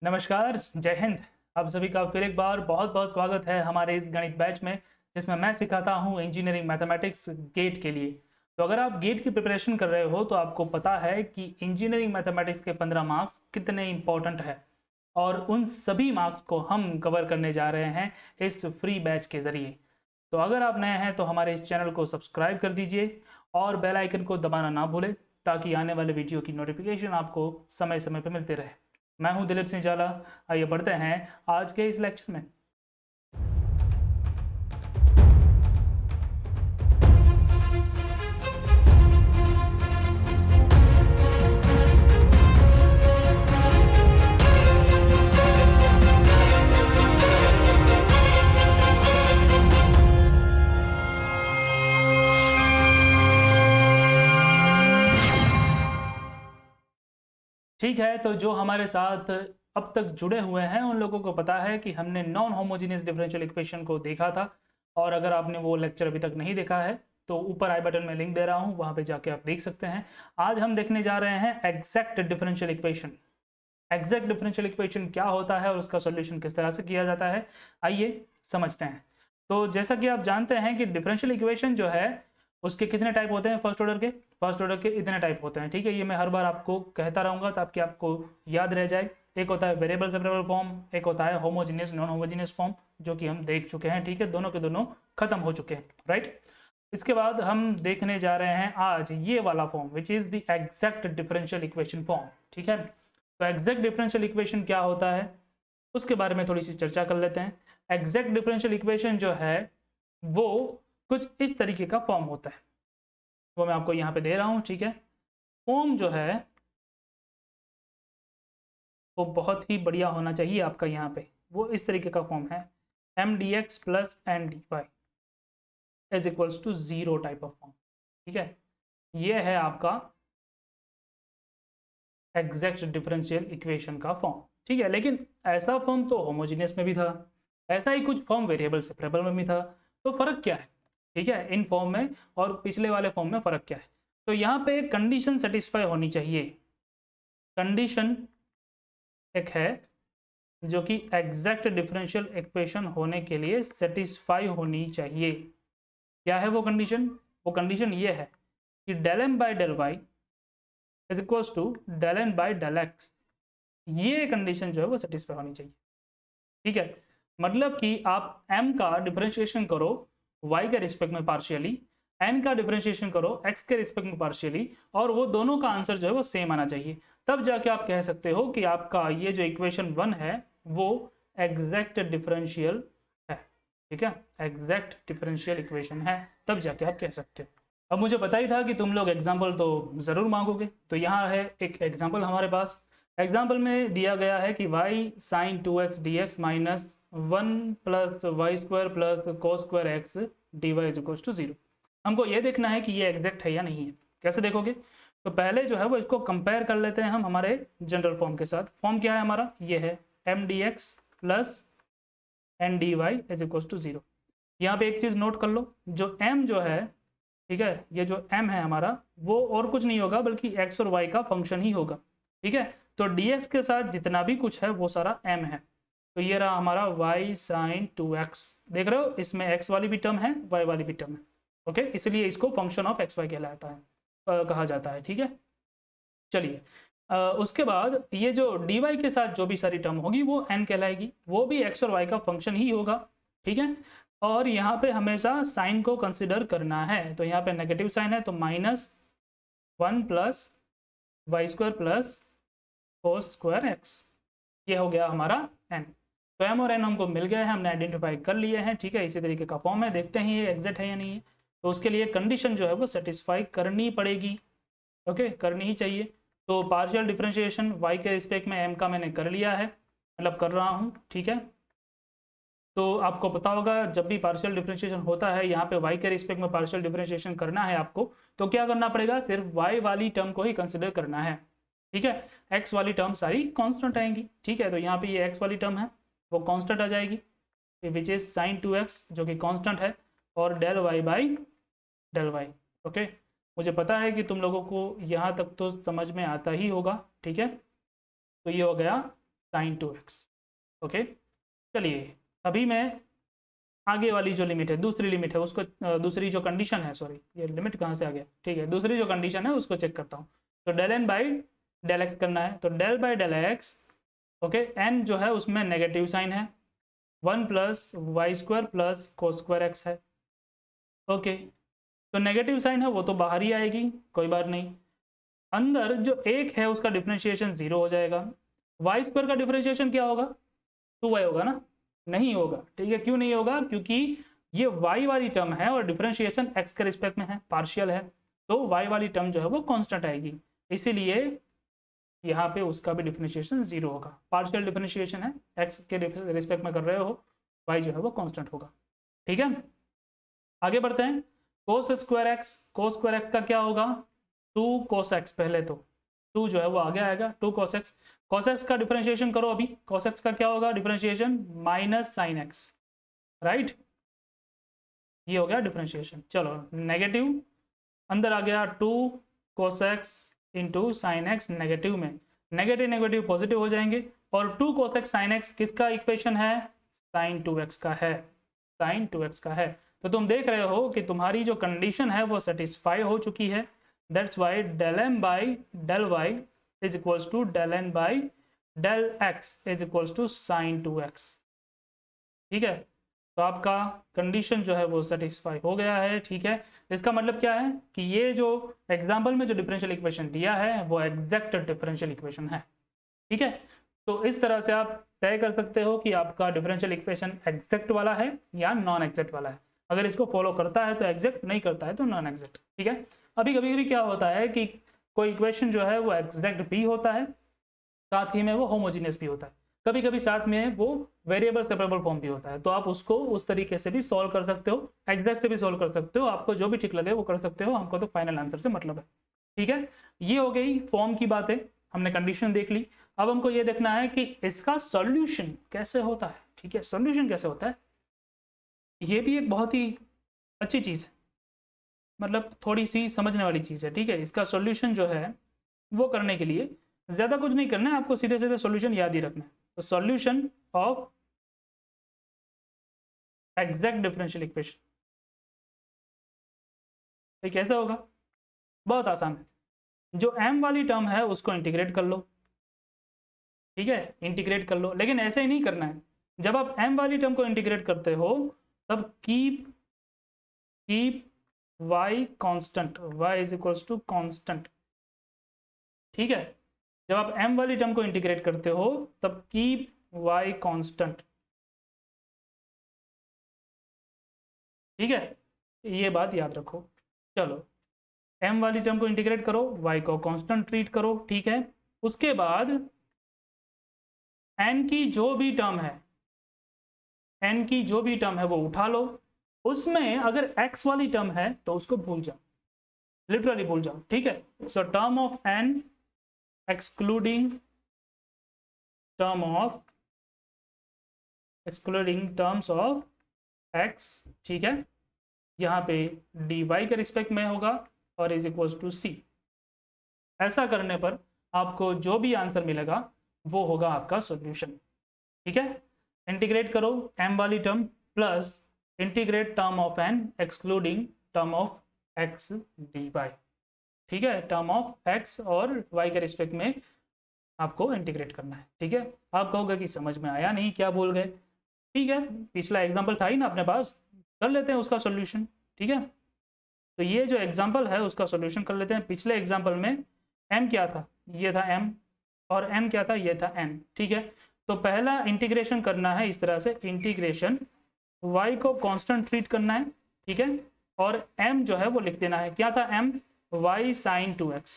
नमस्कार, जय हिंद। आप सभी का फिर एक बार बहुत बहुत स्वागत है हमारे इस गणित बैच में, जिसमें मैं सिखाता हूं इंजीनियरिंग मैथमेटिक्स गेट के लिए। तो अगर आप गेट की प्रिपरेशन कर रहे हो तो आपको पता है कि इंजीनियरिंग मैथमेटिक्स के 15 मार्क्स कितने इंपॉर्टेंट है और उन सभी मार्क्स को हम कवर करने जा रहे हैं इस फ्री बैच के ज़रिए। तो अगर आप नए हैं तो हमारे इस चैनल को सब्सक्राइब कर दीजिए और बेल आइकन को दबाना ना भूलें, ताकि आने वाले वीडियो की नोटिफिकेशन आपको समय समय पर मिलते रहे। मैं हूं दिलीप सिंह जाला। आइए बढ़ते हैं आज के इस लेक्चर में। ठीक है, तो जो हमारे साथ अब तक जुड़े हुए हैं उन लोगों को पता है कि हमने नॉन होमोजेनियस डिफरेंशियल इक्वेशन को देखा था। और अगर आपने वो लेक्चर अभी तक नहीं देखा है तो ऊपर आई बटन में लिंक दे रहा हूँ, वहाँ पे जाके आप देख सकते हैं। आज हम देखने जा रहे हैं exact differential equation. Exact differential equation क्या होता है और उसका सॉल्यूशन किस तरह से किया जाता है, आइए समझते हैं। तो जैसा कि आप जानते हैं कि डिफरेंशियल इक्वेशन जो है उसके कितने टाइप होते हैं। फर्स्ट ऑर्डर के इतने टाइप होते हैं, ठीक है। ये मैं हर बार आपको कहता रहूँगा ताकि आपको याद रह जाए। एक होता है वेरिएबल सेपरेबल फॉर्म, एक होता है होमोजीनियस नॉन होमोजीनियस फॉर्म, जो कि हम देख चुके हैं, ठीक है। दोनों के दोनों खत्म हो चुके हैं, राइट। इसके बाद हम देखने जा रहे हैं आज ये वाला form, which is the exact differential equation form, ठीक है। तो एग्जैक्ट डिफरेंशियल इक्वेशन क्या होता है उसके बारे में थोड़ी सी चर्चा कर लेते हैं। एग्जैक्ट डिफरेंशियल इक्वेशन जो है वो कुछ इस तरीके का फॉर्म होता है, वो मैं आपको यहाँ पे दे रहा हूँ, ठीक है। फॉर्म जो है वो बहुत ही बढ़िया होना चाहिए आपका। यहाँ पे वो इस तरीके का फॉर्म है, M D X plus N D Y is equals to zero type of form, ठीक है। ये है आपका एग्जैक्ट डिफरेंशियल इक्वेशन का फॉर्म, ठीक है। लेकिन ऐसा फॉर्म तो होमोजीनियस में भी था, ऐसा ही कुछ फॉर्म वेरिएबल सेपरेबल में भी था। तो फर्क क्या है, ठीक है, इन फॉर्म में और पिछले वाले फॉर्म में फर्क क्या है। तो यहाँ पे कंडीशन सेटिस्फाई होनी चाहिए। कंडीशन एक है जो कि एग्जैक्ट डिफरेंशियल इक्वेशन होने के लिए सेटिस्फाई होनी चाहिए। क्या है वो कंडीशन? वो कंडीशन ये है कि del M by del Y is equals to del N by del X. ये कंडीशन जो है वो सेटिस्फाई होनी चाहिए, ठीक है। मतलब कि आप m का डिफरेंशिएशन करो y के रिस्पेक्ट में पार्शियली, n का डिफरेंशिएशन करो x के रिस्पेक्ट में पार्शियली, और वो दोनों का आंसर जो है वो सेम आना चाहिए। तब जाके आप कह सकते हो कि आपका ये जो इक्वेशन 1 है वो एग्जैक्ट डिफरेंशियल है, ठीक है, एग्जैक्ट डिफरेंशियल इक्वेशन है, तब जाके आप कह सकते हो। अब मुझे पता ही था कि तुम लोग एग्जाम्पल तो ज़रूर मांगोगे, तो यहाँ है एक एग्जाम्पल हमारे पास। एग्जाम्पल में दिया गया है कि y sign 2x dx minus 1 plus Y square plus cos square X D Y is equal to 0। हमको ये देखना है कि ये एग्जैक्ट है या नहीं है। कैसे देखोगे? तो पहले जो है वो इसको कंपेयर कर लेते हैं हम हमारे जनरल फॉर्म के साथ। फॉर्म क्या है हमारा? ये है M D X plus N D Y is equal to 0। यहाँ पे एक चीज़ नोट कर लो, जो m जो है, ठीक है, ये जो m है हमारा वो और कुछ नहीं होगा बल्कि x और y का फंक्शन ही होगा, ठीक है। तो dx के साथ जितना भी कुछ है वो सारा m है। तो ये रहा हमारा y साइन 2x, देख रहे हो, इसमें x वाली भी टर्म है, y वाली भी टर्म है, ओके। इसलिए इसको फंक्शन ऑफ एक्स वाई कहलाता है, कहा जाता है, ठीक है। चलिए, उसके बाद ये जो dy के साथ जो भी सारी टर्म होगी वो n कहलाएगी, वो भी x और y का फंक्शन ही होगा, ठीक है। और यहाँ पे हमेशा साइन को कंसिडर करना है, तो यहाँ पे नेगेटिव साइन है तो -1 plus Y square plus cos square X, ये हो गया हमारा n। तो m और n हमको मिल गए हैं, हमने आइडेंटिफाई कर लिए हैं, ठीक है। इसी तरीके का फॉर्म है, देखते हैं ये एग्जैक्ट है या नहीं है। तो उसके लिए कंडीशन जो है वो सेटिस्फाई करनी पड़ेगी, ओके, करनी ही चाहिए। तो पार्शियल डिफरेंशिएशन y के रिस्पेक्ट में m का मैंने कर लिया है, मतलब कर रहा हूँ, ठीक है। तो आपको पता होगा जब भी पार्शियल डिफरेंशिएशन होता है, यहाँ पे y के रिस्पेक्ट में पार्शियल डिफरेंशिएशन करना है आपको, तो क्या करना पड़ेगा? सिर्फ y वाली टर्म को ही कंसिडर करना है, ठीक है। x वाली टर्म सारी कांस्टेंट आएंगी, ठीक है। तो यहाँ पे ये x वाली टर्म है वो कांस्टेंट आ जाएगी, विच इज साइन 2x जो कि कांस्टेंट है, और del y by del Y, okay. मुझे पता है कि तुम लोगों को यहाँ तक तो समझ में आता ही होगा, ठीक है। तो ये हो गया साइन 2x। ओके, चलिए अभी मैं आगे वाली जो लिमिट है, दूसरी लिमिट है उसको, दूसरी जो कंडीशन है, सॉरी ये लिमिट कहाँ से आ गया, ठीक है, दूसरी जो कंडीशन है उसको चेक करता हूँ। तो del N by del X करना है, तो del by del X, okay, N जो है उसमें नेगेटिव साइन है, 1 plus Y square plus cos square X है। ओके, तो नेगेटिव साइन है वो तो बाहर ही आएगी, कोई बात नहीं। अंदर जो एक है उसका डिफ्रेंशिएशन 0 हो जाएगा। वाई स्क्वायर का डिफ्रेंशिएशन क्या होगा, 2y होगा ना, नहीं होगा, ठीक है, क्यों नहीं होगा, क्योंकि ये y वाली टर्म है और डिफरेंशिएशन x के रिस्पेक्ट में है, पार्शियल है, तो y वाली टर्म जो है वो कांस्टेंट आएगी, इसीलिए यहाँ पे उसका भी डिफरेंशिएशन 0 होगा। पार्शियल डिफरेंशिएशन है, x के रिस्पेक्ट में कर रहे हो, y जो है वो कांस्टेंट होगा। ठीक है, आगे बढ़ते हैं। कोस स्क्वायर एक्स, कोस स्क्वायर एक्स का क्या होगा, 2 कोस एक्स, पहले तो 2 जो है वो आगे आएगा, 2 कोस एक्स। cos x का डिफरेंशिएशन करो अभी, cos x का क्या होगा differentiation, minus sine x, right, ये हो गया डिफरेंशिएशन। चलो नेगेटिव, अंदर आ गया 2 cos x into sine x, negative में नेगेटिव नेगेटिव पॉजिटिव हो जाएंगे, और 2 cos x साइन एक्स किसका इक्वेशन है, साइन 2x का है, साइन 2x का है। तो तुम देख रहे हो कि तुम्हारी जो कंडीशन है वो सेटिस्फाई हो चुकी है, that's why del M by del Y is equals to del n by del x is equals to sin 2x। ठीक है, तो आपका कंडीशन जो है वो सेटिस्फाई हो गया है। ठीक है, इसका मतलब क्या है कि ये जो एग्जाम्पल में जो डिफरेंशियल इक्वेशन दिया है वो एग्जैक्ट डिफरेंशियल इक्वेशन है। ठीक है, तो इस तरह से आप तय कर सकते हो कि आपका डिफरेंशियल इक्वेशन एग्जैक्ट वाला है या नॉन एग्जैक्ट वाला है। अगर इसको फॉलो करता है तो एग्जैक्ट, नहीं करता है तो नॉन एग्जैक्ट। ठीक है, अभी कभी कभी क्या होता है कि कोई इक्वेशन जो है वो एग्जैक्ट भी होता है, साथ ही में वो होमोजीनियस भी होता है, कभी कभी साथ में वो वेरिएबल सेपरेबल फॉर्म भी होता है, तो आप उसको उस तरीके से भी सॉल्व कर सकते हो, एग्जैक्ट से भी सॉल्व कर सकते हो, आपको जो भी ठीक लगे वो कर सकते हो, हमको तो फाइनल आंसर से मतलब है। ठीक है, ये हो गई फॉर्म की बातें, हमने कंडीशन देख ली। अब हमको ये देखना है कि इसका सॉल्यूशन कैसे होता है। ठीक है, सॉल्यूशन कैसे होता है, ये भी एक बहुत ही अच्छी चीज़ है, मतलब थोड़ी सी समझने वाली चीज़ है। ठीक है, इसका सॉल्यूशन जो है वो करने के लिए ज़्यादा कुछ नहीं करना है, आपको सीधे सीधे सॉल्यूशन याद ही रखना है। तो solution of exact differential equation ये कैसे होगा, बहुत आसान है। जो m वाली टर्म है उसको इंटीग्रेट कर लो, ठीक है, इंटीग्रेट कर लो, लेकिन ऐसे ही नहीं करना है। जब आप m वाली टर्म को इंटीग्रेट करते हो तब keep y constant, y is equals to constant. ठीक है, जब आप m वाली टर्म को इंटीग्रेट करते हो तब कीप y कांस्टेंट। ठीक है, ये बात याद रखो। चलो m वाली टर्म को इंटीग्रेट करो, y को कांस्टेंट ट्रीट करो। ठीक है, उसके बाद n की जो भी टर्म है, n की जो भी टर्म है वो उठा लो, उसमें अगर x वाली टर्म है तो उसको भूल जाओ, लिटरली भूल जाओ। ठीक है, so term of n excluding terms of x, ठीक है, यहाँ पे dy के रिस्पेक्ट में होगा और इज इक्वल्स टू c। ऐसा करने पर आपको जो भी आंसर मिलेगा वो होगा आपका सॉल्यूशन। ठीक है, इंटीग्रेट करो m वाली term plus integrate term of n excluding term of x dy। ठीक है, टर्म ऑफ x और y के रिस्पेक्ट में आपको इंटीग्रेट करना है। ठीक है, आप कहोगे कि समझ में आया नहीं, क्या बोल गए। ठीक है, पिछला एग्जाम्पल था ही ना अपने पास, कर लेते हैं उसका सॉल्यूशन। ठीक है, तो ये जो एग्जाम्पल है उसका सॉल्यूशन कर लेते हैं। पिछले एग्जाम्पल में m क्या था, ये था m, और n क्या था, ये था n। ठीक है, तो पहला इंटीग्रेशन करना है इस तरह से, इंटीग्रेशन y को कांस्टेंट ट्रीट करना है। ठीक है, और m जो है वो लिख देना है, क्या था m, y sign 2x,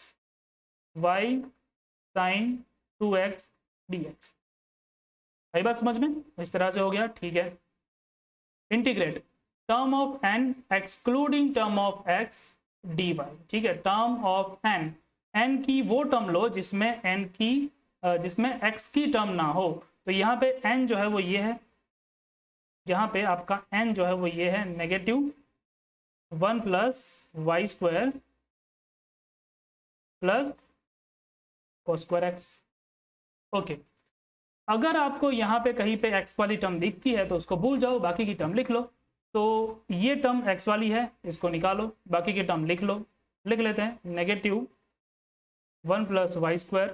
y sign 2x dx। आई बात समझ में, इस तरह से हो गया। ठीक है, integrate term of n excluding term of x dy। ठीक है, टर्म ऑफ n की वो टर्म लो जिसमें जिसमें x की टर्म ना हो। तो यहाँ पे n जो है वो ये है, यहाँ पे आपका n जो है वो ये है, negative 1 plus Y square plus cos square X. Okay, अगर आपको यहाँ पे कहीं पे x वाली टर्म दिखती है तो उसको भूल जाओ, बाकी की टर्म लिख लो। तो ये टर्म x वाली है, इसको निकालो, बाकी की टर्म लिख लो। लिख लेते हैं -1 + y²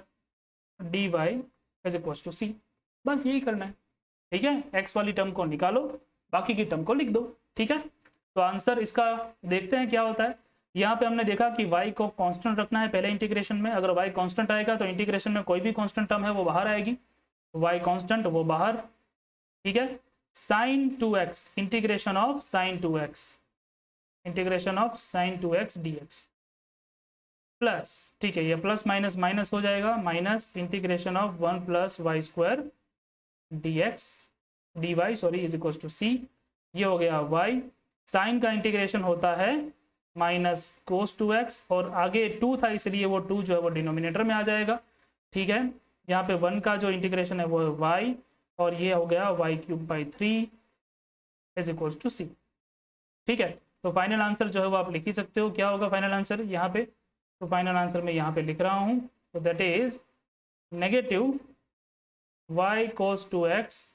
dy = c। बस यही करना है, ठीक है। x वाली टर्म को निकालो, बाकी की टर्म को लिख दो, ठीक है। तो आंसर इसका देखते हैं क्या होता है। यहाँ पे हमने देखा कि y को कांस्टेंट रखना है पहले इंटीग्रेशन में। अगर y कांस्टेंट आएगा तो इंटीग्रेशन में कोई भी कांस्टेंट टर्म है वो बाहर आएगी, y कांस्टेंट वो बाहर, ठीक है। sin 2x integration of sin 2x dx plus, ठीक है, ये प्लस माइनस माइनस हो जाएगा, minus integration of 1 + y² dx dy sorry = c। ये हो गया y। साइन का इंटीग्रेशन होता है -cos 2x, और आगे 2 था इसलिए वो 2 जो है वो डिनोमिनेटर में आ जाएगा, ठीक है। यहाँ पे 1 का जो इंटीग्रेशन है वो है y, और ये हो गया y³ 3 = c, ठीक है। तो फाइनल आंसर जो है वो आप लिख ही सकते हो, क्या होगा फाइनल आंसर यहाँ पे। तो फाइनल आंसर मैं यहाँ पे लिख रहा हूँ, तो that is -y cos 2x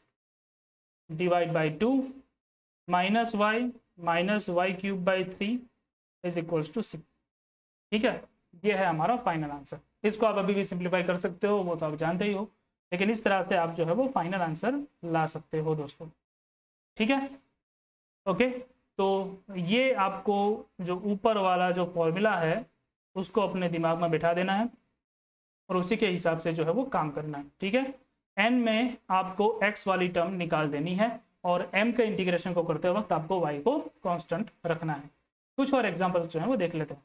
/ 2 -y -y³ 3 = c, ठीक है। ये है हमारा फाइनल आंसर। इसको आप अभी भी सिंप्लीफाई कर सकते हो, वो तो आप जानते ही हो, लेकिन इस तरह से आप जो है वो फाइनल आंसर ला सकते हो दोस्तों, ठीक है। ओके, तो ये आपको जो ऊपर वाला जो फॉर्मूला है उसको अपने दिमाग में बिठा देना है और उसी के हिसाब से जो है वो काम करना है, ठीक है। n में आपको x वाली टर्म निकाल देनी है और m के इंटीग्रेशन को करते वक्त आपको y को कांस्टेंट रखना है। कुछ और एग्जांपल्स जो है वो देख लेते हैं।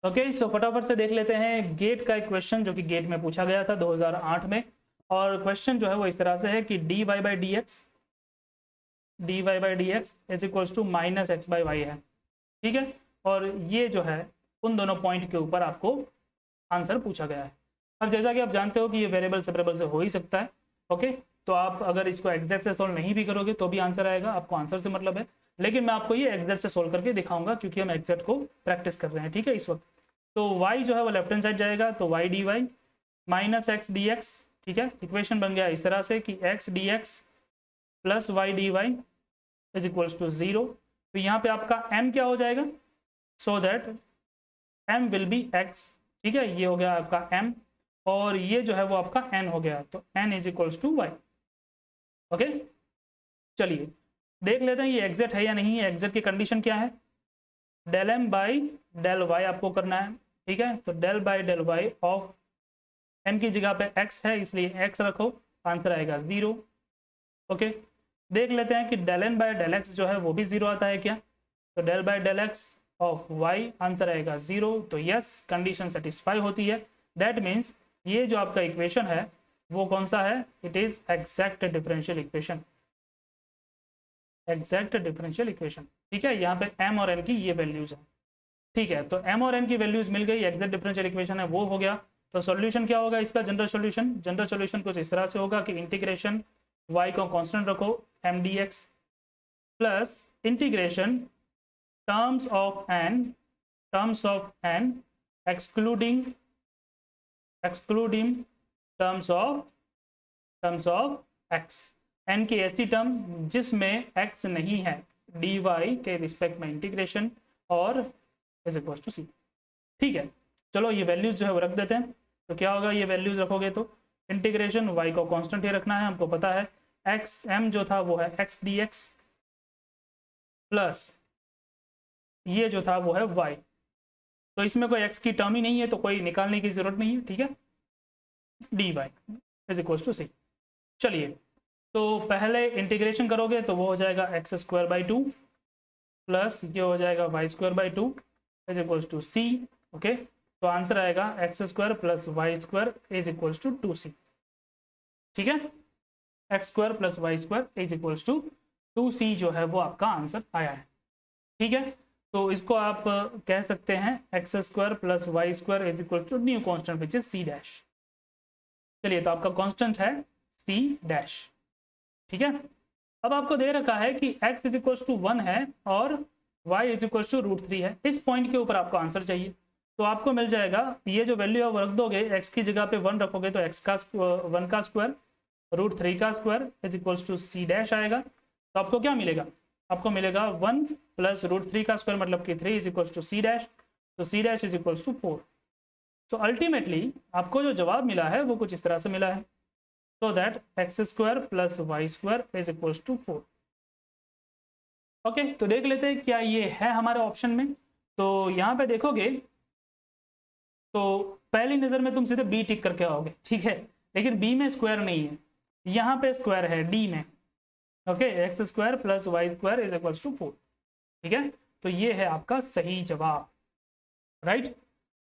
ओके, सो फटाफट से देख लेते हैं गेट का एक क्वेश्चन जो कि गेट में पूछा गया था 2008 में, और क्वेश्चन जो है वो इस तरह से है कि dy/dx -x/y है, ठीक है। और ये जो है उन दोनों पॉइंट के ऊपर आपको आंसर पूछा गया है। अब जैसा कि आप जानते हो कि ये वेरिएबल सेपरेबल से हो ही सकता है, ओके। तो आप अगर इसको एग्जैक्ट से सोल्व नहीं भी करोगे तो भी आंसर आएगा, आपको आंसर से मतलब है, लेकिन मैं आपको ये एग्जैक्ट से सोल्व करके दिखाऊंगा क्योंकि हम एग्जैक्ट को प्रैक्टिस कर रहे हैं, ठीक है, इस वक्त। तो y जो है वो लेफ्ट हैंड साइड जाएगा, तो y dy -x dx, ठीक है। इक्वेशन बन गया इस तरह से कि x dx + y dy = 0। तो यहाँ पे आपका m क्या हो जाएगा, so that m will be x, ठीक है। ये हो गया आपका m, और ये जो है वो आपका n हो गया, तो n = y, ओके। चलिए देख लेते हैं ये एग्जैक्ट है या नहीं है। एग्जैक्ट की कंडीशन क्या है, ∂m/∂y आपको करना है, ठीक है। तो ∂m/∂y ऑफ m की जगह पे x है इसलिए x रखो, आंसर आएगा 0, ओके। देख लेते हैं कि ∂n/∂x जो है वो भी 0 आता है क्या, तो ∂m/∂x ऑफ y आंसर आएगा 0। तो यस, कंडीशन सेटिस्फाई होती है। दैट मीन्स ये जो आपका इक्वेशन है वो कौन सा है, it is exact differential equation, exact differential equation, ठीक है। यहाँ पे m और n की ये वैल्यूज है, ठीक है। तो m और n की वैल्यूज मिल गई, एग्जैक्ट डिफरेंशियल इक्वेशन है वो हो गया। तो सॉल्यूशन क्या होगा इसका, जनरल सॉल्यूशन कुछ इस तरह से होगा कि इंटीग्रेशन y को कांस्टेंट रखो m dx plus integration terms of n excluding terms of x, n की ऐसी टर्म जिसमें x नहीं है, dy के रिस्पेक्ट में इंटीग्रेशन और = c, ठीक है। चलो ये वैल्यूज जो है वो रख देते हैं। तो क्या होगा, ये वैल्यूज रखोगे तो इंटीग्रेशन y को कांस्टेंट ही रखना है, हमको पता है x m जो था वो है x dx प्लस ये जो था वो है y। तो इसमें कोई x की टर्म ही नहीं है तो कोई निकालने की जरूरत नहीं है, ठीक है। dy = c। चलिए तो पहले इंटीग्रेशन करोगे तो वो हो जाएगा x² 2 प्लस ये हो जाएगा y² 2 = c, ओके। तो आंसर आएगा x² + y² = 2c, ठीक है। x² + y² = 2c जो है वो आपका आंसर आया है, ठीक है। तो इसको आप कह सकते हैं x² + y² = new constant which is c dash. चलिए तो आपका कांस्टेंट है c डैश, ठीक है। अब आपको दे रखा है कि x = 1 है और y = √3 है। इस पॉइंट के ऊपर आपको आंसर चाहिए, तो आपको मिल जाएगा ये जो वैल्यू है वो रख दोगे, x की जगह पे 1 रखोगे तो 1 का स्क्वायर √3 का square is equals to C dash आएगा। तो आपको क्या मिलेगा, आपको मिलेगा 1 प्लस √3 का स्क्वायर मतलब कि 3 is equals to C dash, तो C dash is equals to 4। So ultimately आपको जो जवाब मिला है वो कुछ इस तरह से मिला है, so that X square plus Y square is equals to 4। Okay, तो देख लेते हैं क्या ये है हमारे ऑप्शन में। तो यहाँ पे देखोगे तो पहली नज़र में तुम सीधे बी टिक करके आओगे, ठीक है, लेकिन बी में स्क्वायर नहीं है, यहाँ पे स्क्वायर है डी में। Okay, X square plus Y square is equals to 4, ठीक है। तो ये है आपका सही जवाब, राइट।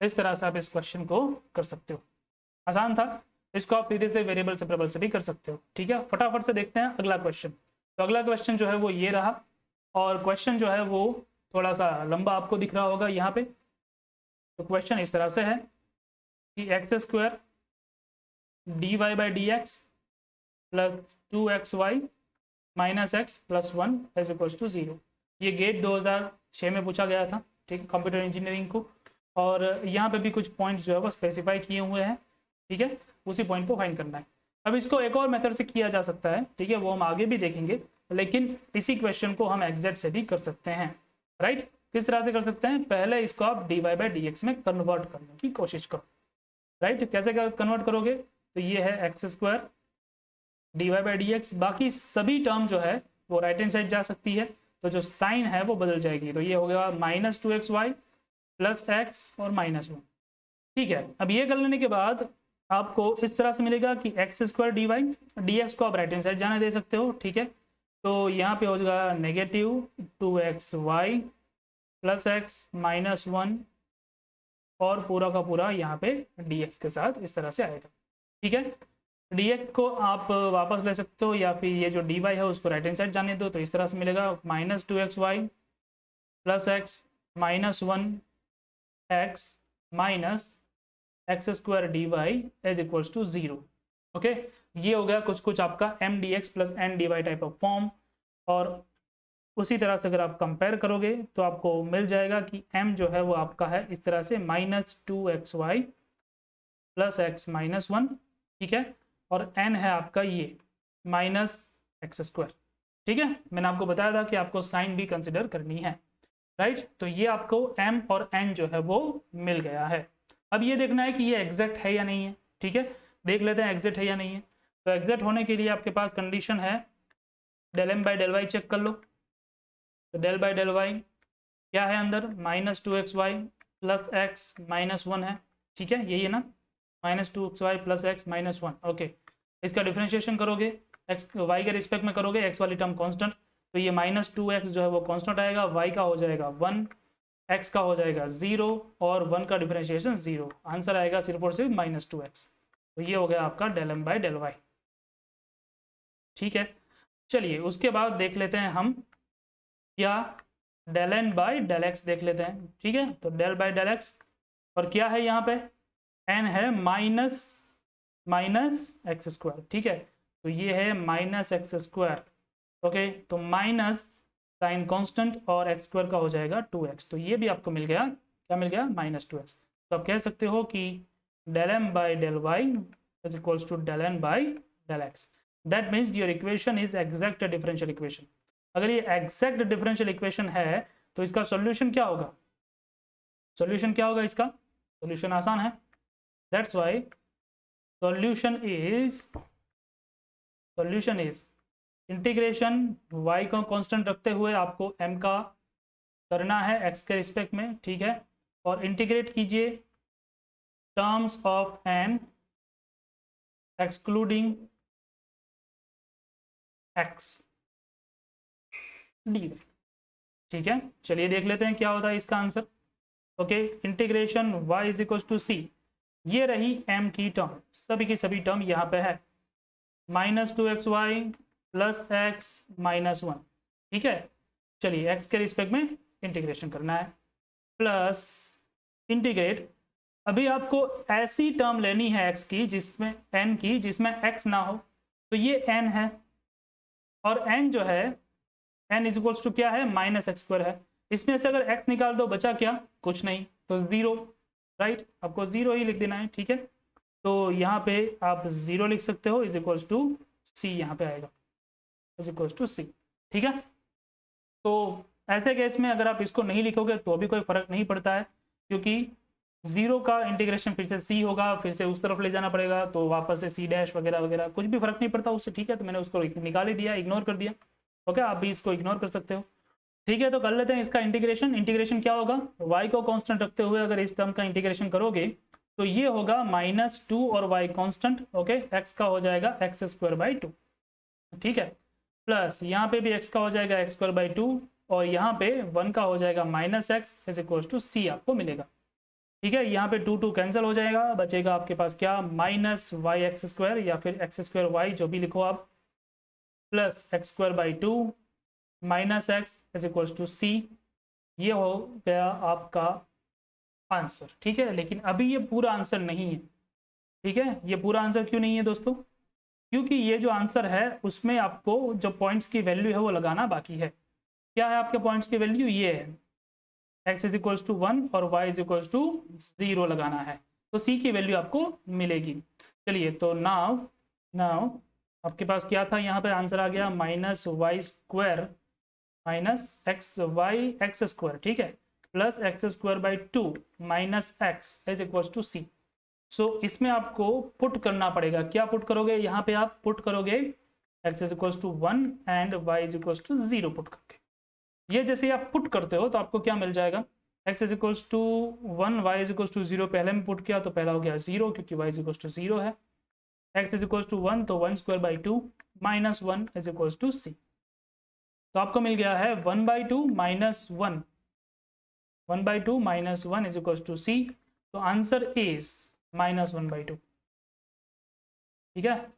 इस तरह से आप इस क्वेश्चन को कर सकते हो, आसान था। इसको आप सीधे से वेरिएबल सेपरेबल से भी कर सकते हो, ठीक है। फटाफट से देखते हैं अगला क्वेश्चन। तो अगला क्वेश्चन जो है वो ये रहा, और क्वेश्चन जो है वो थोड़ा सा लंबा आपको दिख रहा होगा यहाँ पे। तो क्वेश्चन इस तरह से है कि X square D Y by D X plus 2xy minus X plus 1 is equals to 0। ये गेट 2006 में पूछा गया था, ठीक है, कंप्यूटर इंजीनियरिंग को। और यहाँ पे भी कुछ पॉइंट्स जो है वो स्पेसिफाई किए हुए हैं, ठीक है, उसी पॉइंट को फाइंड करना है। अब इसको एक और मेथड से किया जा सकता है, ठीक है, वो हम आगे भी देखेंगे, लेकिन इसी क्वेश्चन को हम एग्जैक्ट से भी कर सकते हैं, राइट। किस तरह से कर सकते हैं, पहले इसको आप D Y by D X में कन्वर्ट करने की कोशिश करो, राइट। कैसे कन्वर्ट करोगे, तो ये है X square D Y by D X, बाकी सभी टर्म जो है वो राइट हैंड साइड जा सकती है, तो जो साइन है वो बदल जाएगी। तो ये हो गया माइनस 2xy प्लस एक्स और माइनस 1, ठीक है। अब ये कर लेने के बाद आपको इस तरह से मिलेगा कि X square D Y D X को आप राइट हैंड साइड जाने दे सकते हो, ठीक है। तो यहाँ पे हो जाएगा negative 2xy plus X minus 1 और पूरा का पूरा यहाँ पे dx के साथ इस तरह से आएगा, ठीक है। dx को आप वापस ले सकते हो, या फिर ये जो dy है उसको राइट हैंड साइड जाने दो, तो इस तरह से मिलेगा minus 2xy plus X minus 1x minus X square D Y is equals to 0। Okay, ये हो गया कुछ कुछ आपका M D X plus N D Y type of form. और उसी तरह से अगर आप कंपेयर करोगे तो आपको मिल जाएगा कि m जो है वो आपका है इस तरह से minus 2xy plus X minus 1, ठीक है, और n है आपका ये माइनस एक्स स्क्वायर, ठीक है। मैंने आपको बताया था कि आपको साइन भी कंसिडर करनी है, राइट। तो ये आपको m और n जो है वो मिल गया है। अब ये देखना है कि ये एग्जैक्ट है या नहीं है, ठीक है, देख लेते हैं एग्जैक्ट है या नहीं है। तो एग्जैक्ट होने के लिए आपके पास कंडीशन है del M by del Y check कर लो। तो डेल बाई डेल वाई क्या है अंदर, minus 2xy plus X minus 1 है, ठीक है, यही है ना, minus 2xy plus X minus 1। Okay, इसका डिफ्रेंशिएशन करोगे एक्स वाई के रिस्पेक्ट में करोगे, एक्स वाली टर्म कांस्टेंट, तो ये माइनस 2x जो है वो कांस्टेंट आएगा, वाई का हो जाएगा 1, एक्स का हो जाएगा 0 और 1 का डिफ्रेंशिएशन 0, आंसर आएगा सिर्फ और सिर्फ माइनस 2x। तो ये हो गया आपका del M by del Y, ठीक है। चलिए उसके बाद देख लेते हैं हम क्या del N by del X देख लेते हैं, ठीक है। तो डेल बाई डेल एक्स, और क्या है यहाँ पे एन है माइनस एक्स स्क्वायर, ठीक है, तो ये है माइनस एक्स स्क्वायर। ओके, तो माइनस साइन कांस्टेंट और एक्स स्क्वायर का हो जाएगा 2x, तो ये भी आपको मिल गया, क्या मिल गया, माइनस 2x। तो आप कह सकते हो कि del M by del Y is equals to del N by del X. That means your equation is exact differential equation. अगर ये एग्जैक्ट डिफरेंशियल इक्वेशन है तो इसका सॉल्यूशन क्या होगा, सॉल्यूशन क्या होगा इसका, सॉल्यूशन आसान है। That's why solution is integration y को कांस्टेंट रखते हुए आपको m का करना है x के रिस्पेक्ट में, ठीक है, और इंटीग्रेट कीजिए terms of n excluding x dy, ठीक है। चलिए देख लेते हैं क्या होता है इसका answer. Okay, integration y is equal to c, ये रही m की टर्म, सभी की सभी टर्म यहाँ पे है, minus 2xy plus X minus 1, ठीक है। चलिए x के रिस्पेक्ट में इंटीग्रेशन करना है, प्लस इंटीग्रेट, अभी आपको ऐसी टर्म लेनी है x की जिसमें n की जिसमें x ना हो, तो ये n है, और n जो है n इज इक्वल्स टू क्या है, माइनस एक्स स्क्वायर है, इसमें से अगर x निकाल दो बचा क्या, कुछ नहीं, तो 0, राइट, आपको 0 ही लिख देना है, ठीक है। तो यहाँ पे आप 0 लिख सकते हो, इज इक्वल्स टू सी यहाँ पे आएगा इज इक्वल टू सी। ठीक है, तो ऐसे केस में अगर आप इसको नहीं लिखोगे तो भी कोई फर्क नहीं पड़ता है, क्योंकि जीरो का इंटीग्रेशन फिर से सी होगा, फिर से उस तरफ ले जाना पड़ेगा, तो वापस से सी डैश वगैरह वगैरह कुछ भी फर्क नहीं पड़ता उससे। ठीक है, तो मैंने उसको निकाल ही दिया, इग्नोर कर दिया। ओके, आप भी इसको इग्नोर कर सकते हो। ठीक है, तो कर लेते हैं इसका इंटीग्रेशन। इंटीग्रेशन क्या होगा, y को कांस्टेंट रखते हुए अगर इस टर्म का इंटीग्रेशन करोगे तो ये होगा -2 और y कांस्टेंट। ओके, x का हो जाएगा x²/2। ठीक है, प्लस यहाँ पे भी x का हो जाएगा x²/2 और यहाँ पे 1 का हो जाएगा -x इज इक्वल टू सी आपको मिलेगा। ठीक है, यहाँ पे 2 कैंसिल हो जाएगा, बचेगा आपके पास क्या -yx² या फिर x²y जो भी लिखो आप, plus x²/2 -x is equal to C. ये हो गया आपका आंसर। ठीक है, लेकिन अभी ये पूरा आंसर नहीं है। ठीक है, ये पूरा आंसर क्यों नहीं है दोस्तों, क्योंकि ये जो आंसर है उसमें आपको जो पॉइंट्स की वैल्यू है वो लगाना बाकी है। क्या है आपके पॉइंट्स की वैल्यू, ये है x इज इक्वल टू 1 और y इज इक्वल टू 0 लगाना है, तो c की वैल्यू आपको मिलेगी। चलिए, तो नाउ आपके पास क्या था, यहाँ पे आंसर आ गया -y² -xy(x²), ठीक है, plus x²/2 -x is equal to C. So इसमें आपको पुट करना पड़ेगा। क्या पुट करोगे, यहाँ पे आप पुट करोगे x is equal to 1 and y is equal to 0 put करके। ये जैसे आप पुट करते हो तो आपको क्या मिल जाएगा, x is equal to 1 y is equal to 0 पहले में पुट किया तो पहला हो गया 0 क्योंकि y इज इक्वल टू 0 है, x इज इक्वल टू 1 तो 1²/2 -1 इज इक्वल टू सी। तो आपको मिल गया है 1/2 -1, 1/2 -1 इज इक्वल टू सी। तो आंसर इज -1/2। ठीक है,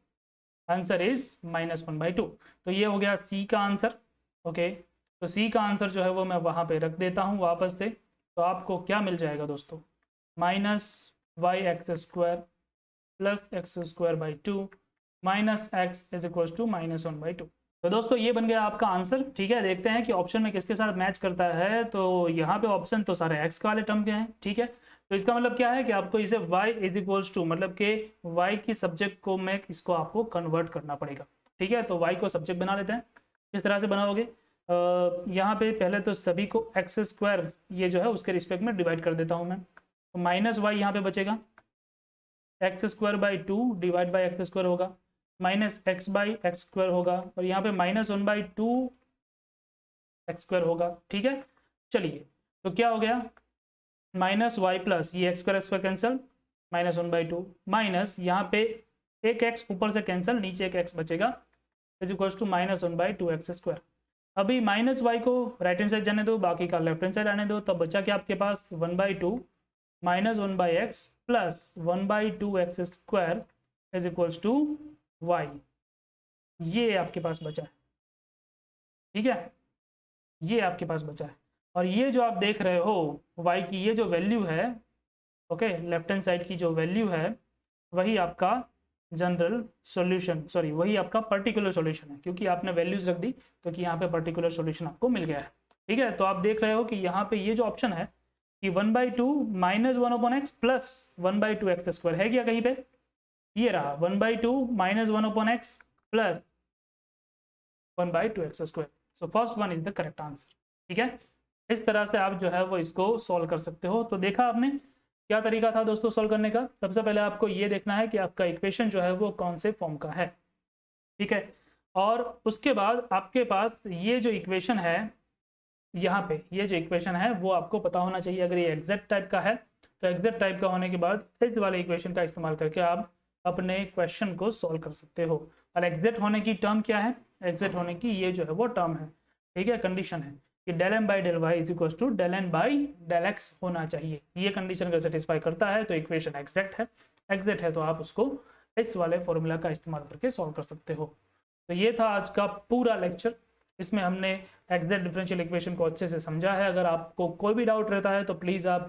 आंसर इज -1/2। तो ये हो गया सी का आंसर। ओके, तो सी का आंसर जो है वो मैं वहाँ पे रख देता हूँ वापस से। तो आपको क्या मिल जाएगा दोस्तों, -yx² plus x²/2 -x is equal to -1/2। तो दोस्तों ये बन गया आपका आंसर। ठीक है, देखते हैं कि ऑप्शन में किसके साथ मैच करता है। तो यहाँ पे ऑप्शन तो सारे x वाले टर्म के हैं। ठीक है, तो इसका मतलब क्या है कि आपको इसे y इज इक्वल्स टू, मतलब कि y की सब्जेक्ट को मैं इसको आपको कन्वर्ट करना पड़ेगा। ठीक है, तो y को सब्जेक्ट बना लेते हैं। किस तरह से बनाओगे, यहाँ पे पहले तो सभी को x² ये जो है उसके रिस्पेक्ट में डिवाइड कर देता हूँ मैं। तो -y यहाँ पे बचेगा, x²/2 डिवाइड बाई x² होगा, -x/x² होगा और यहाँ पे -1/2 x² होगा। ठीक है, चलिए तो क्या हो गया, -y प्लस ये x² कैंसिल, -1/2 माइनस यहाँ पे एक x ऊपर से कैंसिल, नीचे एक x बचेगा इज इक्वल टू -1/2 x²। अभी -y को राइट हैंड साइड जाने दो, बाकी का लेफ्ट हैंड साइड आने दो। तब बचा क्या आपके पास 1/2 -1/x plus 1/2 x² is equals to y। ये आपके पास बचा है। ठीक है, ये आपके पास बचा है और ये जो आप देख रहे हो y की ये जो वैल्यू है, ओके, लेफ्ट हैंड साइड की जो वैल्यू है वही आपका जनरल सॉल्यूशन, सॉरी वही आपका पर्टिकुलर सॉल्यूशन है, क्योंकि आपने वैल्यूज रख दी तो कि यहाँ पे पर्टिकुलर सॉल्यूशन आपको मिल गया है। ठीक है, तो आप देख रहे हो कि यहाँ पे ये जो ऑप्शन है कि 1/2 -1/x प्लस 1/2 x² है क्या कहीं पे, ये रहा 1/2 -1/x plus 1/2 x²। So first one is the correct answer. ठीक है, इस तरह से आप जो है वो इसको सॉल्व कर सकते हो। तो देखा आपने क्या तरीका था दोस्तों सॉल्व करने का। सबसे पहले आपको ये देखना है कि आपका इक्वेशन जो है वो कौन से फॉर्म का है। ठीक है, और उसके बाद आपके पास ये जो इक्वेशन है, यहाँ पे ये जो इक्वेशन है वो आपको पता होना चाहिए। अगर ये एग्जैक्ट टाइप का है तो एग्जैक्ट टाइप का होने के बाद इस वाले इक्वेशन का इस्तेमाल करके आप अपने क्वेश्चन को सॉल्व कर सकते हो। और एग्जैक्ट होने की टर्म क्या है, एग्जैक्ट होने की ये जो है वो टर्म है। ठीक है, कंडीशन है कि ∂m/∂y is equal to ∂n/∂x होना चाहिए। ये कंडीशन अगर सेटिस्फाई करता है तो इक्वेशन एग्जैक्ट है। एग्जैक्ट है तो आप उसको इस वाले फॉर्मूला का इस्तेमाल करके सॉल्व कर सकते हो। तो ये था आज का पूरा लेक्चर। इसमें हमने एग्जैक्ट डिफरेंशियल इक्वेशन को अच्छे से समझा है। अगर आपको कोई भी डाउट रहता है तो प्लीज़ आप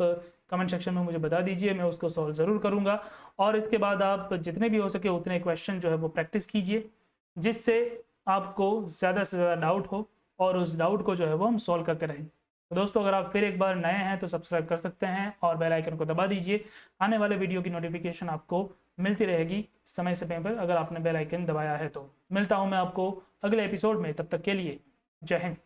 कमेंट सेक्शन में मुझे बता दीजिए, मैं उसको सॉल्व ज़रूर करूँगा। और इसके बाद आप जितने भी हो सके उतने क्वेश्चन जो है वो प्रैक्टिस कीजिए, जिससे आपको ज़्यादा से ज़्यादा डाउट हो और उस डाउट को जो है वो हम सॉल्व करते रहें। तो दोस्तों अगर आप फिर एक बार नए हैं तो सब्सक्राइब कर सकते हैं और बेल आइकन को दबा दीजिए। आने वाले वीडियो की नोटिफिकेशन आपको मिलती रहेगी समय समय पर अगर आपने बेल आइकन दबाया है तो। मिलता हूँ मैं आपको अगले एपिसोड में, तब तक के लिए जय हिंद।